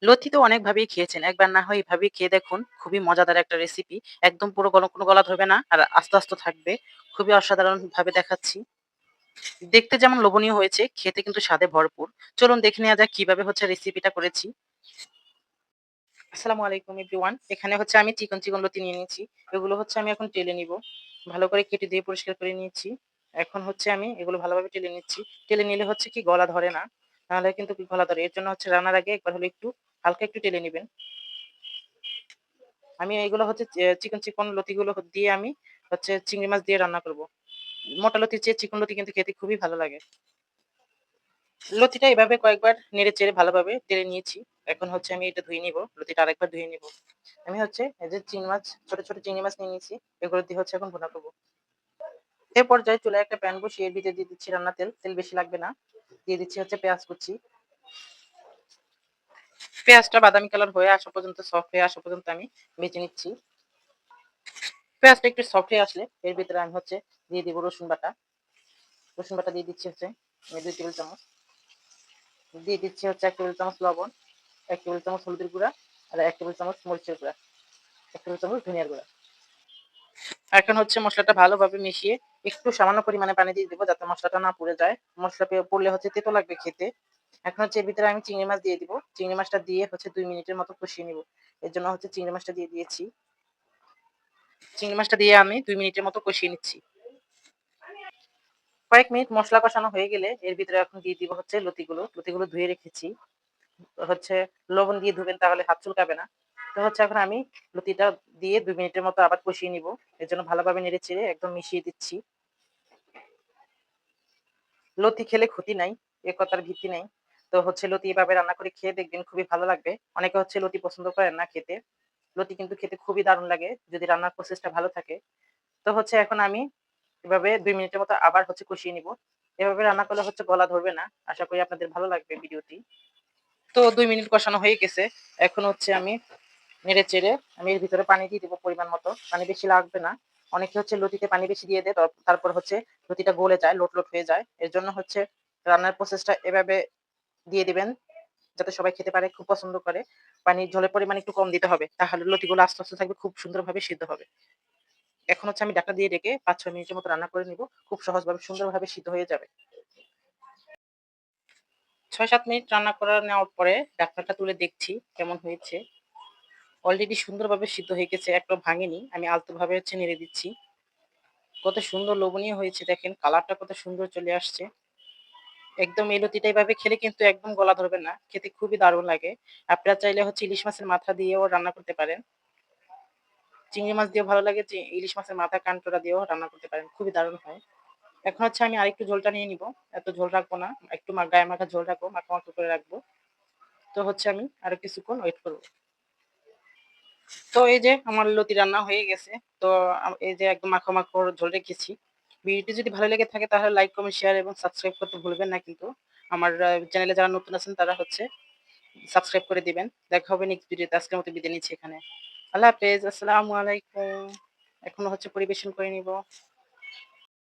লতি তো অনেকভাবেই খেয়েছেন। একবার না হয় এভাবেই খেয়ে দেখুন। খুবই মজাদার একটা রেসিপি। একদম পুরো কোনো গলা ধরবে না। আর আস্তে থাকবে। খুবই অসাধারণভাবে দেখাচ্ছি। দেখতে যেমন লোভনীয় হয়েছে, খেতে কিন্তু স্বাদে ভরপুর। চলুন দেখে নেওয়া যাক কিভাবে রেসিপিটা করেছি। আসসালামু আলাইকুম এভরিওয়ান। এখানে আমি চিকন লতি নিয়ে নিয়েছি। এগুলো আমি এখন টেলে নিবো। ভালো করে কেটে দিয়ে পরিষ্কার করে নিয়েছি। এখন আমি এগুলো ভালোভাবে টেলে নিচ্ছি। টেলে নিলে কি গলা ধরে না। নাহলে কিন্তু গলা ধরে। এর জন্য রান্নার আগে একবার হলে একটু হালকা একটু টেলে নিবেন। আমি এগুলো চিকন লতিগুলো দিয়ে আমি চিংড়ি মাছ দিয়ে রান্না করব। মোটা লতির চেয়ে চিকন লতি কিন্তু খেতে খুবই ভালো লাগে। লতিটা এভাবে কয়েকবার নেড়ে-চেড়ে ভালোভাবে টেলে নিয়েছি। এখন আমি এটা ধুয়ে নিব। লতিটা আরেকবার ধুয়ে নিব। আমি এই যে চিংড়ি মাছ, ছোট চিংড়ি মাছ নিয়ে নিয়েছি। এগুলো দিয়ে এখন ভুনা করব। এ পর্যায়ে চুলায় একটা প্যান বসিয়ে এর ভিতরে দিয়ে দিচ্ছি রান্নার তেল। তেল বেশি লাগবে না। দিয়ে দিচ্ছি পেঁয়াজ কুচি। পেঁয়াজটা বাদামি কালার হয়ে আসা পর্যন্ত, সফট হয়ে আসা পর্যন্ত আমি ভেজে নিচ্ছি। পেঁয়াজটা একটু সফট হয়ে আসলে এর ভিতরে আমি দিয়ে দিব রসুন বাটা। রসুন বাটা দিয়ে দিচ্ছি 2 টেবিল চামচ। দিয়ে দিচ্ছি 1 টেবিল চামচ লবণ, 1 টেবিল চামচ হলুদের গুঁড়া, আর 1 টেবিল চামচ মরিচের গুঁড়া, 1 টেবিল চামচ ধনিয়ার গুঁড়া। এখন মসলাটা ভালোভাবে মিশিয়ে একটু সামান্য পরিমাণে পানি দিয়ে দিব যাতে মসলাটা না পুড়ে যায়। মসলা পড়লে তেতো লাগবে খেতে। এখন এর ভিতরে আমি চিংড়ি মাছ দিয়ে দিব। চিংড়ি মাছটা দিয়ে 2 মিনিটের মতো কষিয়ে নিব। এর জন্য চিংড়ি মাছটা দিয়ে দিয়েছি। চিংড়ি মাছটা দিয়ে আমি 2 মিনিটের মতো কষিয়ে নিচ্ছি। কয়েক মিনিট মসলা কষানো হয়ে গেলে এর ভিতরে এখন দিয়ে দিব লতিগুলো। লতিগুলো ধুয়ে রেখেছি। লবণ দিয়ে ধুবেন তাহলে হাত চুলকাবে না। তো এখন আমি লতিটা দিয়ে 2 মিনিটের মতো আবার কষিয়ে নিব। এর জন্য ভালোভাবে নেড়ে-চেড়ে একদম মিশিয়ে দিচ্ছি। লতি খেলে ক্ষতি নাই, এ কথার ভিত্তি নেই। তো লতি এভাবে রান্না করে খেয়ে দেখবেন খুবই ভালো লাগবে। অনেকে লতি পছন্দ করেন না খেতে। লতি কিন্তু খেতে খুবই দারুণ লাগে যদি রান্নার প্রসেসটা ভালো থাকে। তো এখন আমি এভাবে 2 মিনিটের মতো আবার কষিয়ে নিব। এভাবে রান্না করলে গলা ধরবে না। আশা করি আপনাদের ভালো লাগবে ভিডিওটি। তো 2 মিনিট কষানো হয়ে গেছে। এখন আমি নেড়ে-চেড়ে আমি এর ভিতরে পানি দিয়ে দিব পরিমাণ মতো। পানি বেশি লাগবে না। অনেকে লতিতে পানি বেশি দিয়ে দেয়। তারপর লতিটা গলে যায়, লোট হয়ে যায়। এর জন্য রান্নার প্রসেসটা এভাবে দিয়ে দিবেন যাতে সবাই খেতে পারে, খুব পছন্দ করে। পানির ঝোলের পরিমাণ একটু কম দিতে হবে। তাহলে লতিগুলো আস্তে থাকবে, খুব সুন্দরভাবে সিদ্ধ হবে। এখন আমি ঢাকনা দিয়ে ঢেকে ৫-৬ মিনিটের মতো রান্না করে নিব। খুব সহজভাবে সুন্দরভাবে সিদ্ধ হয়ে যাবে। ৬-৭ মিনিট রান্না করে নেওয়ার পরে ঢাকনাটা তুলে দেখছি কেমন হয়েছে। অলরেডি সুন্দরভাবে সিদ্ধ হয়ে গেছে, একটাও ভাঙেনি। আমি আলতোভাবে নেড়ে দিচ্ছি। কত সুন্দর লোভনীয় হয়েছে দেখেন, কালারটা কত সুন্দর চলে আসছে। একদম এই লতিটা এভাবে খেলে কিন্তু একদম গলা ধরবে না। খেতে খুবই দারুণ লাগে। আপনারা চাইলে ইলিশ মাছের মাথা দিয়েও রান্না করতে পারেন। চিংড়ি মাছ দিয়েও ভালো লাগে, ইলিশ মাছের মাথা কানকড়া দিয়েও রান্না করতে পারেন। খুবই দারুণ হয়। এখন আমি আরেকটু ঝোলটা নিয়ে নিব। এত ঝোল রাখবো না। একটু গায়ে মাখা ঝোল রাখবো, মাখা করে রাখবো। তো আমি আরো কিছুক্ষণ ওয়েট করব। তো এই যে আমার লতি রান্না হয়ে গেছে। তো এই যে একদম মাখো ঝোল রেখেছি। ভিডিওটি যদি ভালো লেগে থাকে তাহলে লাইক, কমেন্ট, শেয়ার এবং সাবস্ক্রাইব করতে ভুলবেন না কিন্তু। আমার চ্যানেলে যারা নতুন আছেন তারা সাবস্ক্রাইব করে দিবেন। দেখা হবে নেক্সট ভিডিওতে। আজকের মতো বিদায় নিচ্ছি এখানে। আল্লাহ হাফেজ। আসসালামু আলাইকুম। এখন পরিবেশন করে নিব।